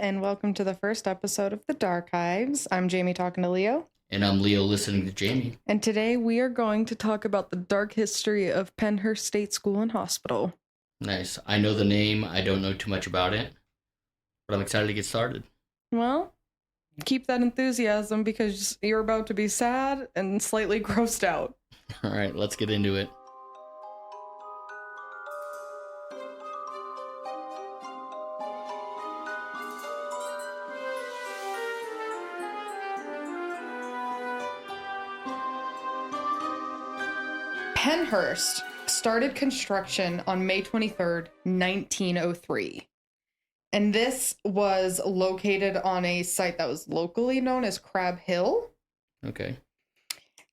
and welcome to the first episode of the Darkives. I'm Jamie talking to Leo. And I'm Leo listening to Jamie. And today we are going to talk about the dark history of Pennhurst State School and Hospital. Nice. I know the name. I don't know too much about it, but I'm excited to get started. Well, keep that enthusiasm because you're about to be sad and slightly grossed out. All right, let's get into it. Pennhurst started construction on May 23rd, 1903. And this was located on a site that was locally known as Crab Hill. Okay.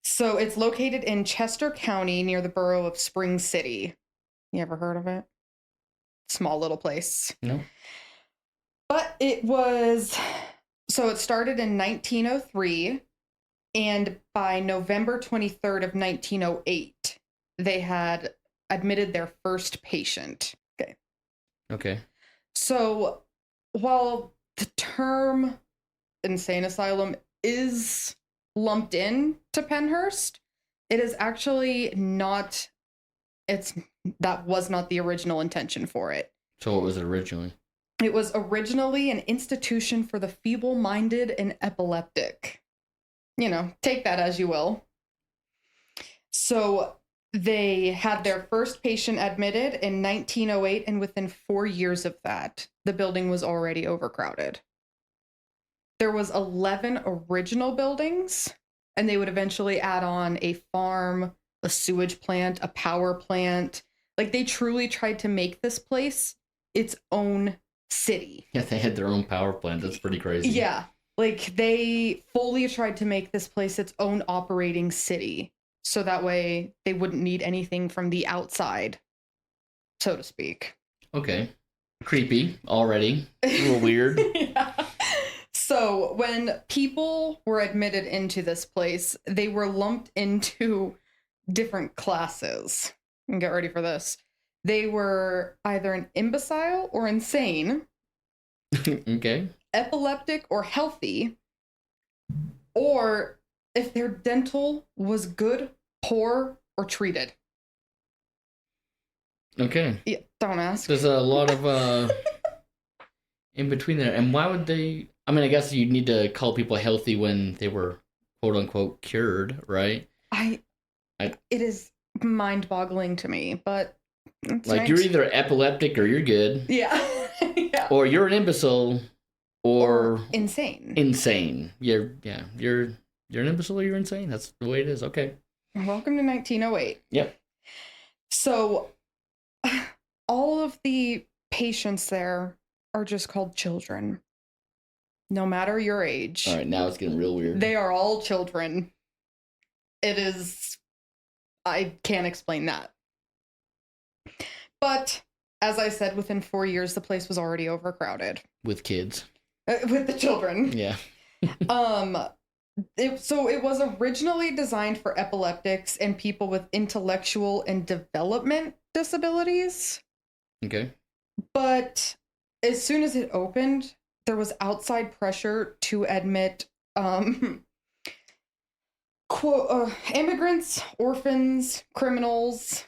So it's located in Chester County near the borough of Spring City. You ever heard of it? Small little place. No. But it started in 1903, and by November 23rd of 1908, they had admitted their first patient. Okay. So while the term insane asylum is lumped in to Pennhurst, it is actually not, that was not the original intention for it. So what was it originally? It was originally an institution for the feeble-minded and epileptic. You know, take that as you will. So they had their first patient admitted in 1908, and within 4 years of that, the building was already overcrowded. There was 11 original buildings, and they would eventually add on a farm, a sewage plant, a power plant. Like, they truly tried to make this place its own city. Yeah, they had their own power plant. That's pretty crazy. Yeah. Like, they fully tried to make this place its own operating city. So that way they wouldn't need anything from the outside, so to speak. Okay. Creepy already. A little weird. Yeah. So when people were admitted into this place, they were lumped into different classes. And get ready for this. They were either an imbecile or insane. Okay. Epileptic or healthy, or if their dental was good, poor, or treated. Okay. Yeah, don't ask. There's a lot of in between there. And why would they? I mean, I guess you'd need to call people healthy when they were quote unquote cured, right? It is mind-boggling to me, but like you're either epileptic or you're good. Yeah. Yeah. Or you're an imbecile. Or insane. Insane. You're an imbecile or you're insane. That's the way it is. Okay. Welcome to 1908. Yep. So all of the patients there are just called children. No matter your age. All right, now it's getting real weird. They are all children. It is, I can't explain that. But as I said, within 4 years, the place was already overcrowded. With kids. With the children. Yeah. It was originally designed for epileptics and people with intellectual and development disabilities. Okay. But as soon as it opened, there was outside pressure to admit immigrants, orphans, criminals.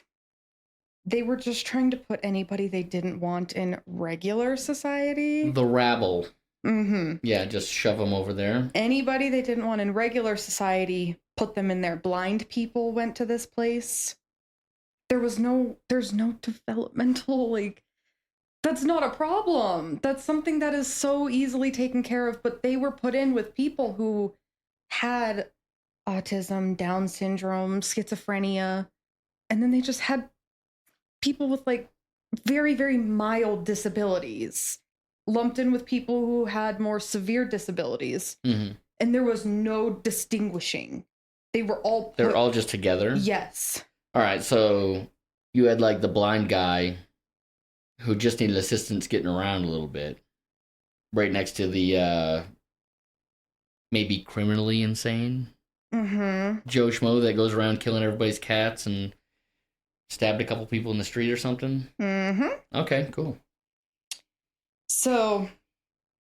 They were just trying to put anybody they didn't want in regular society. The rabble. Mm-hmm. Yeah, just shove them over there. Anybody they didn't want in regular society, put them in there. Blind people went to this place. There's no developmental, that's not a problem. That's something that is so easily taken care of, but they were put in with people who had autism, Down syndrome, schizophrenia, and then they just had people with very, very mild disabilities lumped in with people who had more severe disabilities. Mm-hmm. And there was no distinguishing. They were all They're all just together? Yes. All right, so you had the blind guy who just needed assistance getting around a little bit. Right next to the maybe criminally insane Joe Schmo that goes around killing everybody's cats and stabbed a couple people in the street or something? Mm-hmm. Okay, cool. So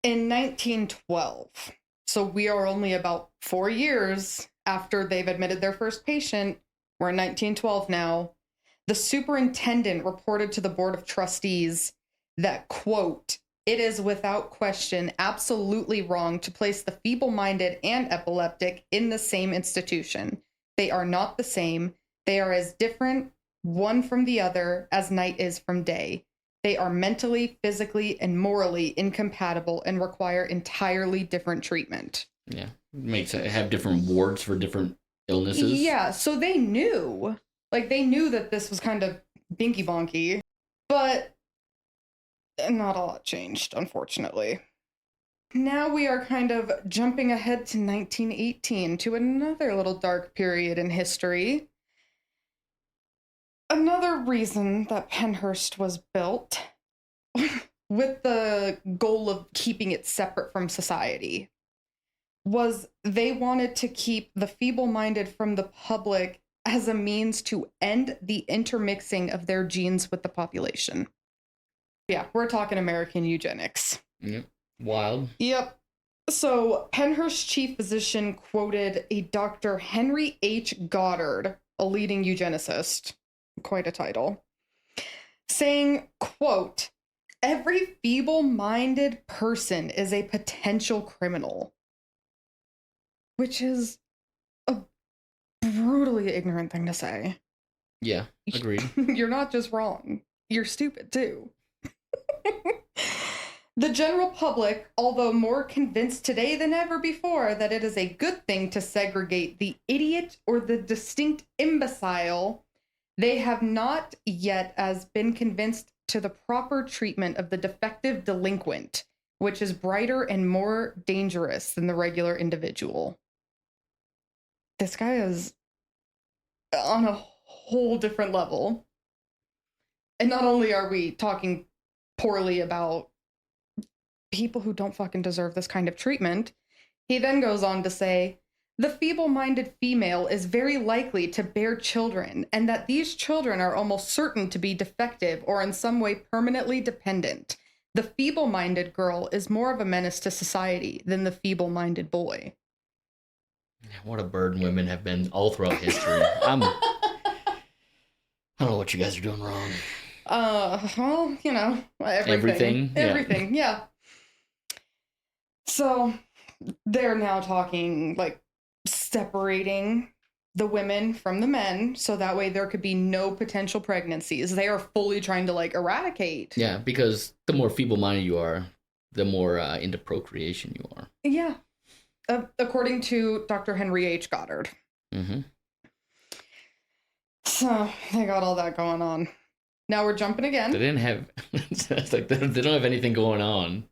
In 1912, so we are only about 4 years after they've admitted their first patient, we're in 1912 now, the superintendent reported to the Board of Trustees that, quote, it is without question absolutely wrong to place the feeble-minded and epileptic in the same institution. They are not the same. They are as different one from the other as night is from day. They are mentally, physically, and morally incompatible and require entirely different treatment. Yeah, makes it have different wards for different illnesses. Yeah, so they knew. Like, they knew that this was kind of binky bonky, but not a lot changed, unfortunately. Now we are kind of jumping ahead to 1918, to another little dark period in history. Another reason that Pennhurst was built with the goal of keeping it separate from society was they wanted to keep the feeble-minded from the public as a means to end the intermixing of their genes with the population. Yeah, we're talking American eugenics. Yep. Wild. Yep. So Pennhurst's chief physician quoted a Dr. Henry H. Goddard, a leading eugenicist, quite a title, saying, quote, every feeble-minded person is a potential criminal. Which is a brutally ignorant thing to say. Yeah, agreed. You're not just wrong. You're stupid, too. The general public, although more convinced today than ever before that it is a good thing to segregate the idiot or the distinct imbecile, they have not yet as been convinced to the proper treatment of the defective delinquent, which is brighter and more dangerous than the regular individual. This guy is on a whole different level. And not only are we talking poorly about people who don't fucking deserve this kind of treatment, he then goes on to say, the feeble-minded female is very likely to bear children, and that these children are almost certain to be defective or in some way permanently dependent. The feeble-minded girl is more of a menace to society than the feeble-minded boy. What a burden women have been all throughout history. I don't know what you guys are doing wrong. Well, you know, Everything? Everything, yeah. So, they're now talking, like, separating the women from the men, so that way there could be no potential pregnancies. They are fully trying to, like, eradicate. Yeah, because the more feeble-minded you are, the more into procreation you are. Yeah. According to Dr. Henry H. Goddard. Mm-hmm. So, they got all that going on. Now we're jumping again. They didn't have... it's like they don't have anything going on.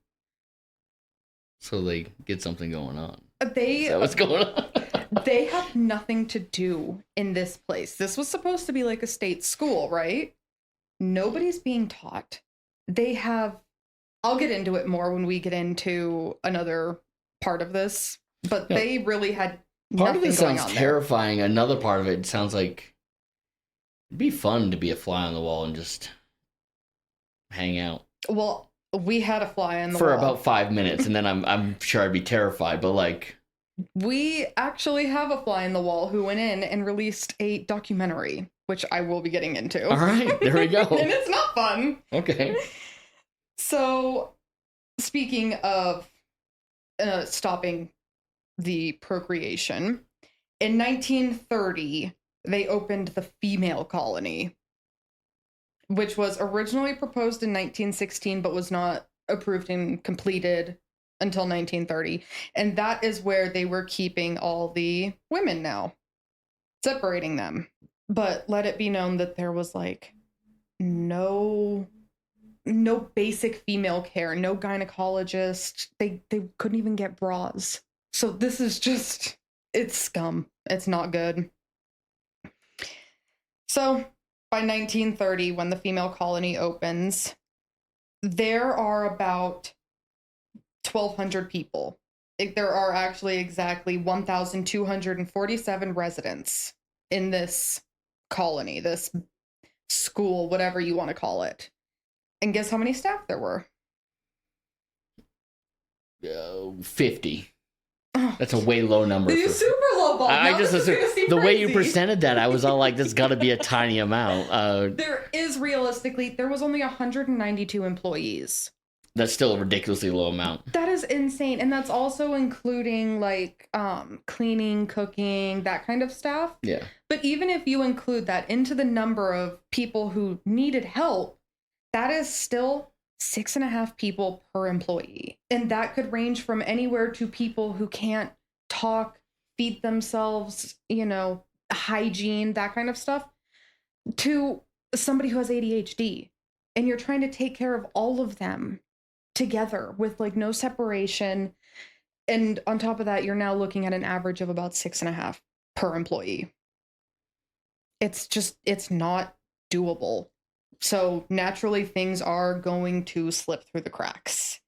So they get something going on. Is that what's going on? They have nothing to do in this place. This was supposed to be like a state school, right? Nobody's being taught. They have... I'll get into it more when we get into another part of this. But they really had part of nothing it going sounds on terrifying. There. Another part of it sounds like it'd be fun to be a fly on the wall and just hang out. Well, we had a fly on the for wall. about 5 minutes, and then I'm sure I'd be terrified. But like, we actually have a fly in the wall who went in and released a documentary, which I will be getting into. All right, there we go. And it's not fun. Okay. So, speaking of stopping the procreation, in 1930, they opened the female colony, which was originally proposed in 1916, but was not approved and completed until 1930. And that is where they were keeping all the women now, separating them. But let it be known that there was like no basic female care, no gynecologist. They couldn't even get bras. So this is just, it's scum. It's not good. So by 1930, when the female colony opens, there are about 1,200 people. There are actually exactly 1,247 residents in this colony, this school, whatever you want to call it. And guess how many staff there were? 50. That's a way low number. The super low ball. I just assumed the way you presented that, I was all like, "This got to be a tiny amount." There is realistically, there was only 192 employees. That's still a ridiculously low amount. That is insane, and that's also including like cleaning, cooking, that kind of stuff. Yeah. But even if you include that into the number of people who needed help, that is still 6.5 people per employee. And that could range from anywhere to people who can't talk, feed themselves, hygiene, that kind of stuff, to somebody who has ADHD. And you're trying to take care of all of them together with like no separation. And on top of that, you're now looking at an average of about 6.5 per employee. It's not doable. So naturally, things are going to slip through the cracks.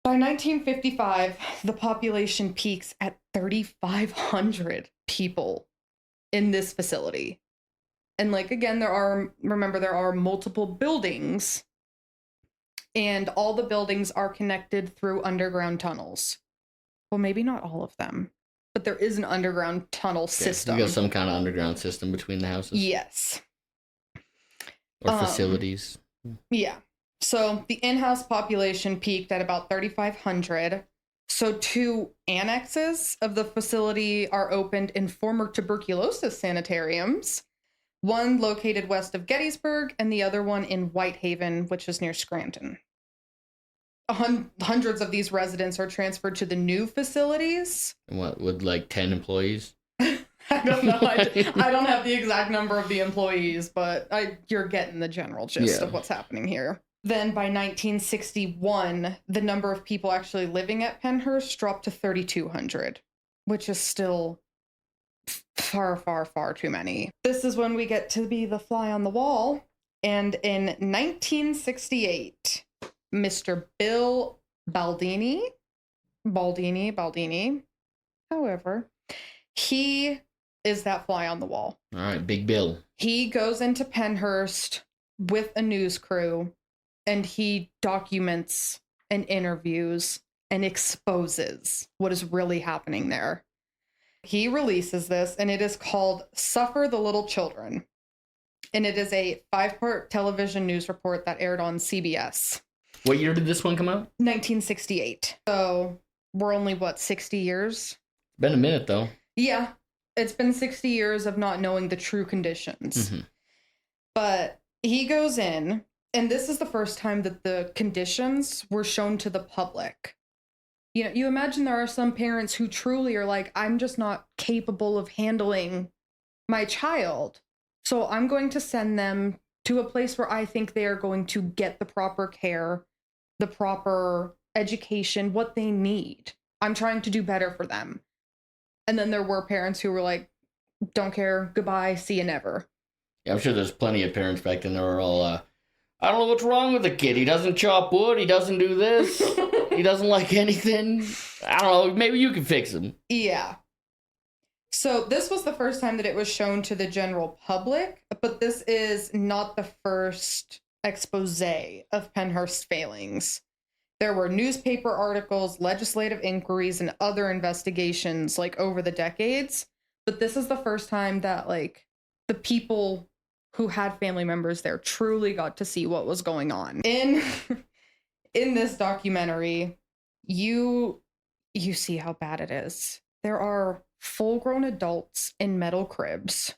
By 1955, the population peaks at 3,500 people in this facility. And like, again, there are multiple buildings, and all the buildings are connected through underground tunnels. Well, maybe not all of them, but there is an underground tunnel system. You got some kind of underground system between the houses? Yes. Or facilities. Yeah. So the in-house population peaked at about 3,500. So 2 annexes of the facility are opened in former tuberculosis sanitariums. One located west of Gettysburg and the other one in Whitehaven, which is near Scranton. Hundreds of these residents are transferred to the new facilities. What, with like 10 employees? I don't know. I don't have the exact number of the employees, but you're getting the general gist of what's happening here. Then by 1961, the number of people actually living at Pennhurst dropped to 3,200, which is still far, far, far too many. This is when we get to be the fly on the wall. And in 1968, Mr. Bill Baldini, however, he is that fly on the wall. All right, Big Bill. He goes into Pennhurst with a news crew, and he documents and interviews and exposes what is really happening there. He releases this, and it is called Suffer the Little Children. And it is a 5-part television news report that aired on CBS. What year did this one come out? 1968. So we're only, 60 years? Been a minute, though. Yeah. It's been 60 years of not knowing the true conditions. Mm-hmm. But he goes in, and this is the first time that the conditions were shown to the public. You imagine there are some parents who truly are like, I'm just not capable of handling my child. So I'm going to send them to a place where I think they are going to get the proper care, the proper education, what they need. I'm trying to do better for them. And then there were parents who were like, don't care, goodbye, see you never. Yeah, I'm sure there's plenty of parents back then that were all, I don't know what's wrong with the kid. He doesn't chop wood. He doesn't do this. He doesn't like anything. I don't know. Maybe you can fix him. Yeah. So this was the first time that it was shown to the general public, but this is not the first expose of Pennhurst's failings. There were newspaper articles, legislative inquiries, and other investigations over the decades. But this is the first time that the people who had family members there truly got to see what was going on. In this documentary, you see how bad it is. There are full-grown adults in metal cribs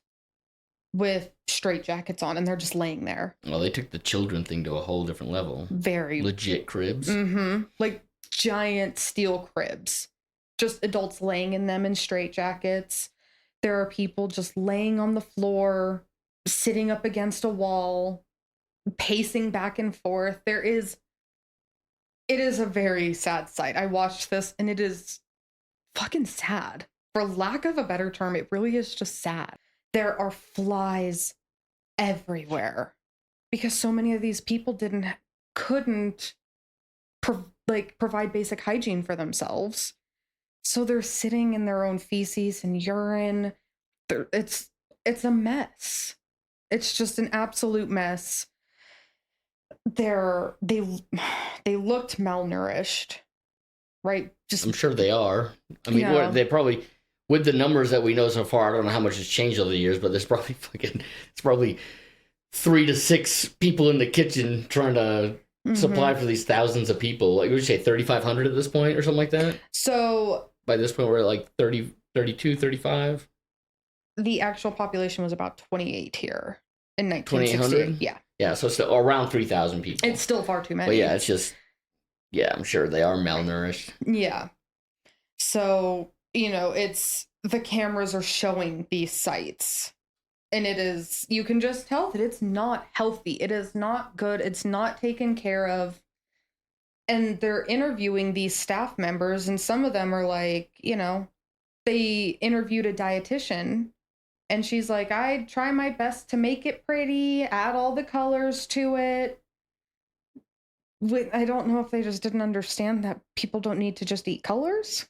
with straitjackets on, and they're just laying there. Well, they took the children thing to a whole different level. Very legit cribs. Mm-hmm. Like giant steel cribs. Just adults laying in them in straitjackets. There are people just laying on the floor, sitting up against a wall, pacing back and forth. It is a very sad sight. I watched this, and it is fucking sad. For lack of a better term, it really is just sad. There are flies everywhere because so many of these people couldn't provide basic hygiene for themselves. So they're sitting in their own feces and urine. It's a mess. It's just an absolute mess. They looked malnourished. right? Just I'm sure they are. I mean, they probably, with the numbers that we know so far, I don't know how much has changed over the years, but there's probably it's probably 3 to 6 people in the kitchen trying to supply for these thousands of people. Like, would you say 3,500 at this point or something like that? So by this point, we're at like 30, 32, 35. The actual population was about 28 here in 1968. Yeah. Yeah, so it's around 3,000 people. It's still far too many. But yeah, it's just, yeah, I'm sure they are malnourished. Yeah. So, it's the cameras are showing these sites. And you can just tell that it's not healthy. It is not good. It's not taken care of. And they're interviewing these staff members, and some of them are like, they interviewed a dietitian, and she's like, I try my best to make it pretty, add all the colors to it. I don't know if they just didn't understand that people don't need to just eat colors.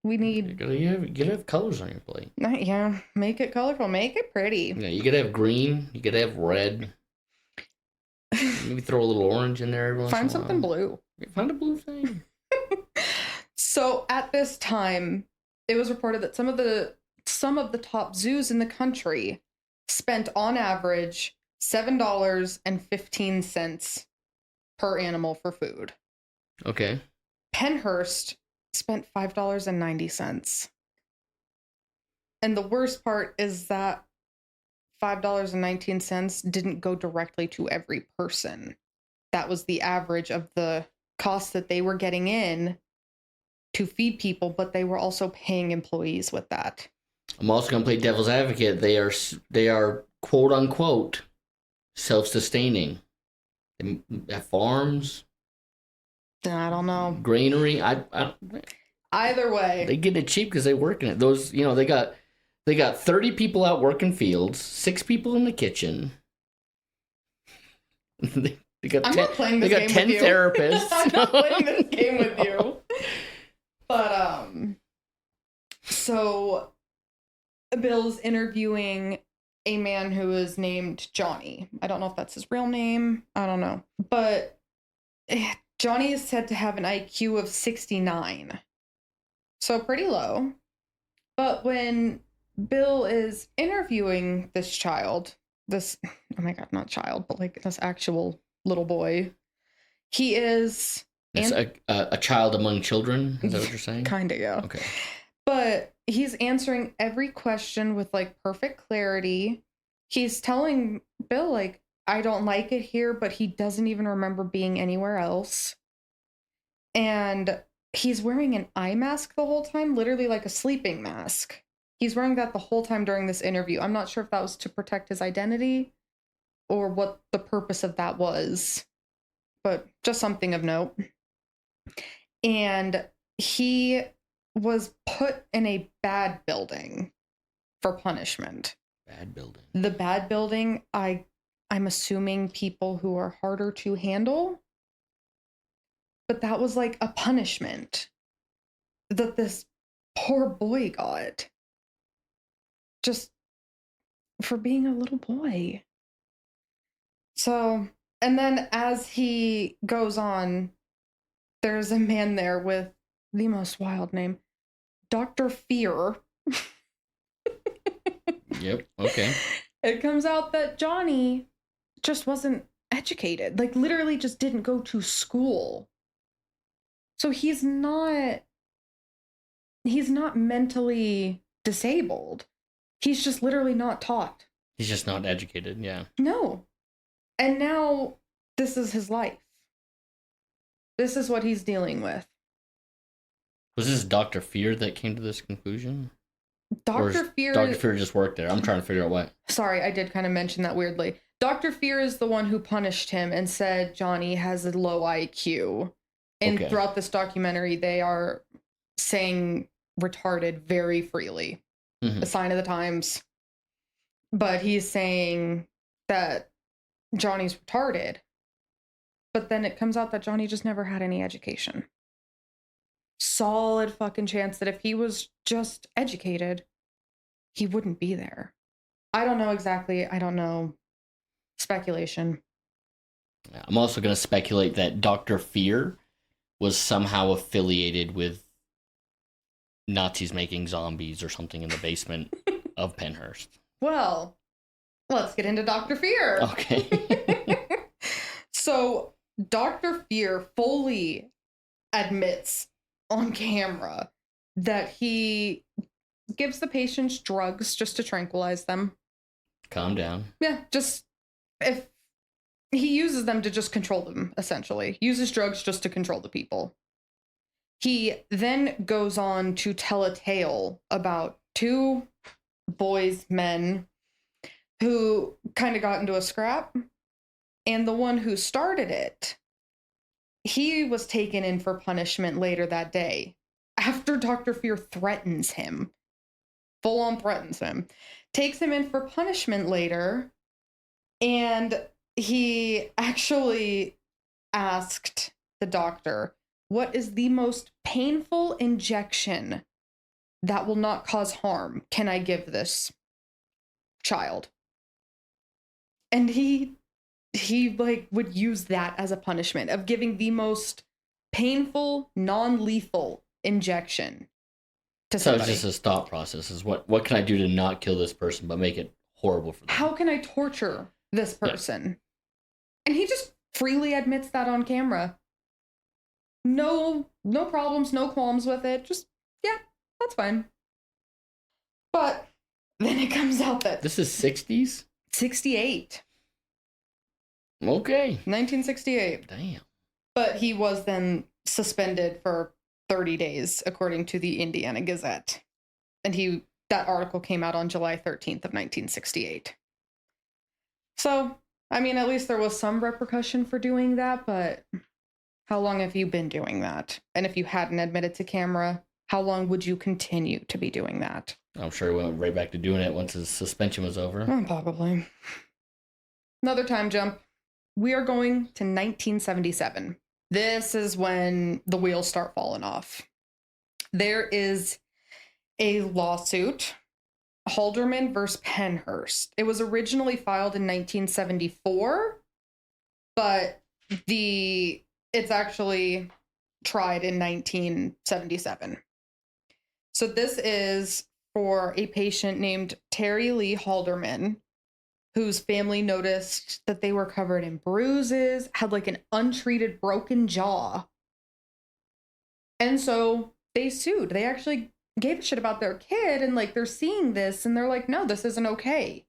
We need... You gotta have colors on your plate. Yeah, make it colorful, make it pretty. Yeah, you gotta have green, you gotta have red. Maybe throw a little orange in there every once in a while. Find something blue. Find a blue thing. So at this time, it was reported that some of the top zoos in the country spent on average $7.15 per animal for food. Okay. Pennhurst spent $5.90. And the worst part is that $5.19 didn't go directly to every person. That was the average of the cost that they were getting in to feed people, but they were also paying employees with that. I'm also going to play devil's advocate. They are quote unquote self-sustaining. They have farms. I don't know. Granary. Either way, they get it cheap because they work in it. Those, they got 30 people out working fields, 6 people in the kitchen. They got I'm 10, not playing this they got game 10 with you. therapists. I'm not playing this game with you. But so Bill's interviewing a man who is named Johnny. I don't know if that's his real name. I don't know. But Johnny is said to have an IQ of 69. So pretty low. But when Bill is interviewing this child, oh my God, not child, but like this actual little boy, he is... a child among children? Is that what you're saying? Kind of, yeah. Okay. But he's answering every question with like perfect clarity. He's telling Bill, like, I don't like it here, but he doesn't even remember being anywhere else. And he's wearing an eye mask the whole time, literally like a sleeping mask. He's wearing that the whole time during this interview. I'm not sure if that was to protect his identity or what the purpose of that was, but just something of note. And he was put in a bad building for punishment. Bad building. The bad building, I'm assuming people who are harder to handle. But that was like a punishment that this poor boy got. Just for being a little boy. So, and then as he goes on, there's a man there with the most wild name, Dr. Fear. Yep, okay. It comes out that Johnny just wasn't educated, like literally just didn't go to school. So he's not mentally disabled. He's just literally not taught. He's just not educated, yeah. No. And now this is his life. This is what he's dealing with. Was this Dr. Fear that came to this conclusion? Dr. Fear just worked there. I'm trying to figure out what. Sorry, I did kind of mention that weirdly. Dr. Fear is the one who punished him and said Johnny has a low IQ. And throughout this documentary, they are saying retarded very freely. Mm-hmm. A sign of the times. But he's saying that Johnny's retarded. But then it comes out that Johnny just never had any education. Solid fucking chance that if he was just educated, he wouldn't be there. I don't know exactly. I don't know. Speculation. I'm also going to speculate that Dr. Fear was somehow affiliated with Nazis making zombies or something in the basement of Pennhurst. Well, let's get into Dr. Fear. Okay. So, Dr. Fear fully admits on camera that he gives the patients drugs just to tranquilize them. Calm down. Yeah, just if he uses them to just control them, essentially. Uses drugs just to control the people. He then goes on to tell a tale about two men who kind of got into a scrap. And the one who started it, he was taken in for punishment later that day after Dr. Fear threatens him. Full on threatens him. Takes him in for punishment later. And he actually asked the doctor, what is the most painful injection that will not cause harm can I give this child? And he like would use that as a punishment of giving the most painful, non-lethal injection to somebody. So it's just a thought process. Is what can I do to not kill this person but make it horrible for them? How can I torture this person? Yeah. And he just freely admits that on camera. No problems, no qualms with it. Just, yeah, that's fine. But then it comes out that this is 60s? 68. Okay. 1968. Damn. But he was then suspended for 30 days, according to the Indiana Gazette. And that article came out on July 13th of 1968. So, I mean, at least there was some repercussion for doing that, but how long have you been doing that? And if you hadn't admitted to camera, how long would you continue to be doing that? I'm sure he went right back to doing it once his suspension was over. Probably. Another time jump. We are going to 1977. This is when the wheels start falling off. There is a lawsuit, Halderman versus Pennhurst. It was originally filed in 1974, but it's actually tried in 1977. So this is for a patient named Terry Lee Halderman, whose family noticed that they were covered in bruises, had like an untreated broken jaw. And so they sued. They actually gave a shit about their kid, and like they're seeing this and they're like, no, this isn't okay.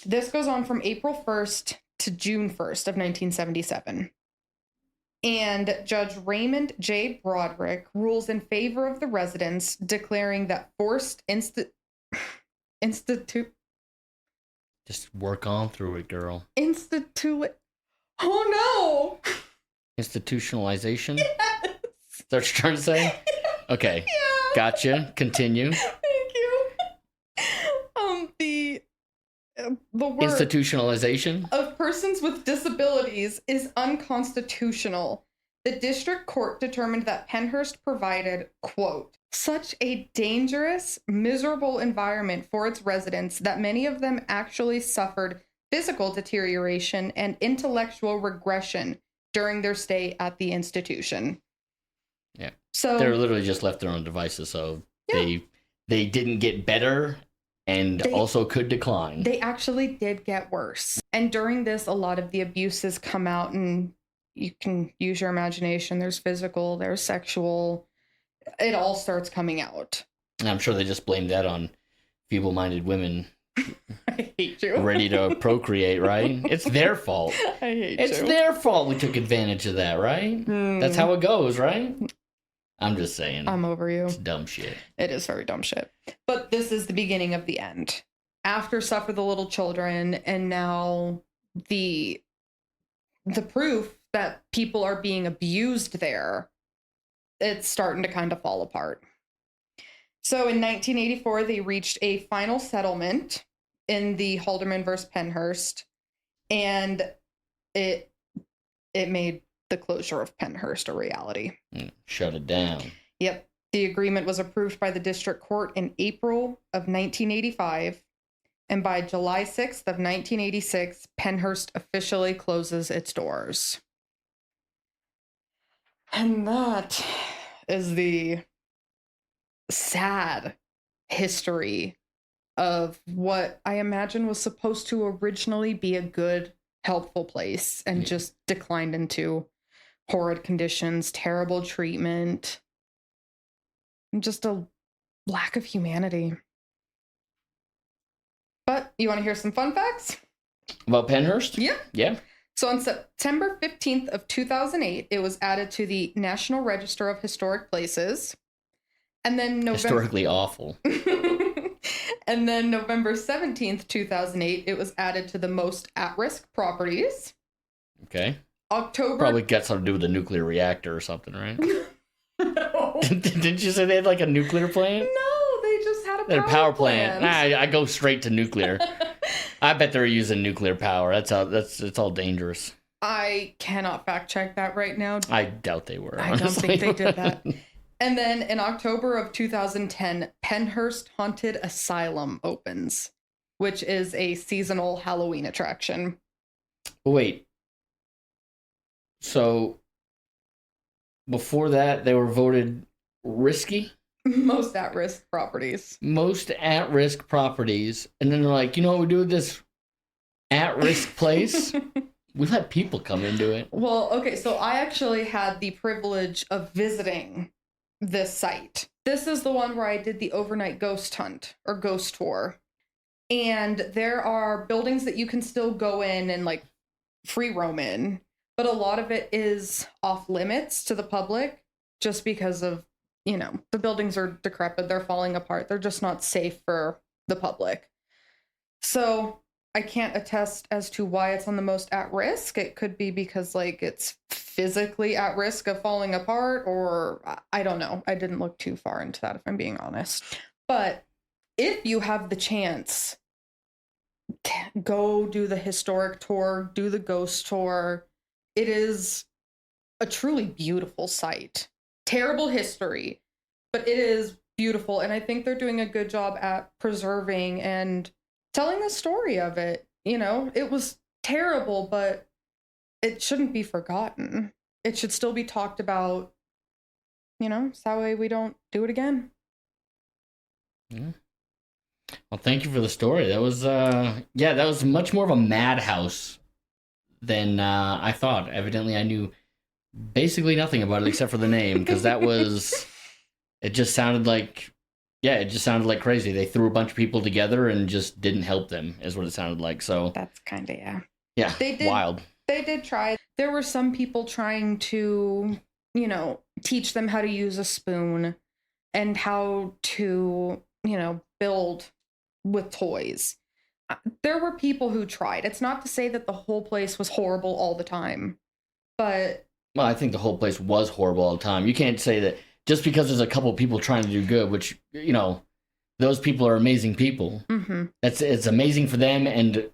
This goes on from April 1st to June 1st of 1977. And Judge Raymond J. Broderick rules in favor of the residents, declaring that forced Just work on through it, girl. Oh no! Institutionalization? Yes! Is that what you're trying to say? Okay. Yeah. Gotcha. Continue. Thank you. The word Institutionalization? of persons with disabilities is unconstitutional. The district court determined that Pennhurst provided, quote, such a dangerous, miserable environment for its residents that many of them actually suffered physical deterioration and intellectual regression during their stay at the institution. Yeah. So they're literally just left their own devices, so yeah. They didn't get better and also could decline. They actually did get worse. And during this, a lot of the abuses come out, and you can use your imagination. There's physical, there's sexual. It all starts coming out. And I'm sure they just blamed that on feeble-minded women. I hate you. Ready to procreate, right? It's their fault. I hate It's you. their fault we took advantage of that, right? That's how it goes, right? I'm just saying. I'm over you. It's dumb shit. It is very dumb shit. But this is the beginning of the end. After Suffer the Little Children, and now the proof that people are being abused there, it's starting to kind of fall apart. So in 1984, they reached a final settlement in the Halderman versus Pennhurst, and it made the closure of Pennhurst a reality. Shut it down. Yep. The agreement was approved by the district court in April of 1985, and by July 6th of 1986, Pennhurst officially closes its doors. And that is the sad history of what I imagine was supposed to originally be a good, helpful place and just declined into horrid conditions, terrible treatment, and just a lack of humanity. But you want to hear some fun facts? About Pennhurst? Yeah. Yeah. So on September 15th of 2008, it was added to the National Register of Historic Places. And then Historically awful. And then November 17th, 2008, it was added to the most at-risk properties. Okay. October... Probably got something to do with a nuclear reactor or something, right? No. Didn't you say they had like a nuclear plant? No, they just had They had a power plant. I go straight to nuclear. I bet they're using nuclear power. It's all dangerous. I cannot fact check that right now. I doubt they were. I don't think they did that. And then in October of 2010, Pennhurst Haunted Asylum opens, which is a seasonal Halloween attraction. Wait. So before that, they were voted risky? Most at-risk properties. Most at-risk properties. And then they're like, you know what we do with this at-risk place? We let people come into it. Well, okay, so I actually had the privilege of visiting this site. This is the one where I did the overnight ghost hunt or ghost tour. And there are buildings that you can still go in and like free roam in, but a lot of it is off limits to the public just because of, you know, the buildings are decrepit, they're falling apart, they're just not safe for the public. So I can't attest as to why it's on the most at risk. It could be because like it's physically at risk of falling apart, or I don't know. I didn't look too far into that, if I'm being honest. But if you have the chance, go do the historic tour, do the ghost tour. It is a truly beautiful site. Terrible history, but it is beautiful. And I think they're doing a good job at preserving and telling the story of it. You know, it was terrible, but it shouldn't be forgotten. It should still be talked about, you know, so that way we don't do it again. Yeah. Well, thank you for the story. That was, that was much more of a madhouse than I thought. Evidently, I knew basically nothing about it except for the name, because that was, it just sounded like crazy. They threw a bunch of people together and just didn't help them, is what it sounded like. So that's kind of, yeah. Yeah, wild. They did try. There were some people trying to, you know, teach them how to use a spoon and how to, you know, build with toys. There were people who tried. It's not to say that the whole place was horrible all the time, but... Well, I think the whole place was horrible all the time. You can't say that just because there's a couple people trying to do good, which, you know, those people are amazing people. Mm-hmm. It's amazing for them, and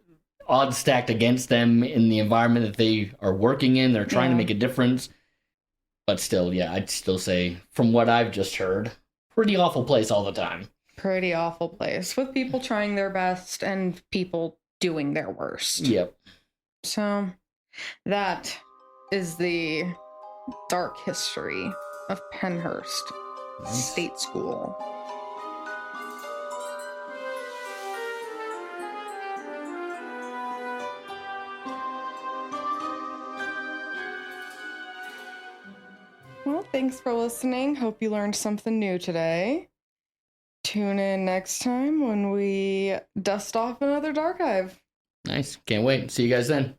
odds stacked against them in the environment that they are working in. They're trying to make a difference. But still, yeah, I'd still say, from what I've just heard, pretty awful place all the time. Pretty awful place with people trying their best and people doing their worst. Yep. So that is the dark history of Pennhurst State School. Well, thanks for listening. Hope you learned something new today. Tune in next time when we dust off another Darkive. Nice. Can't wait. See you guys then.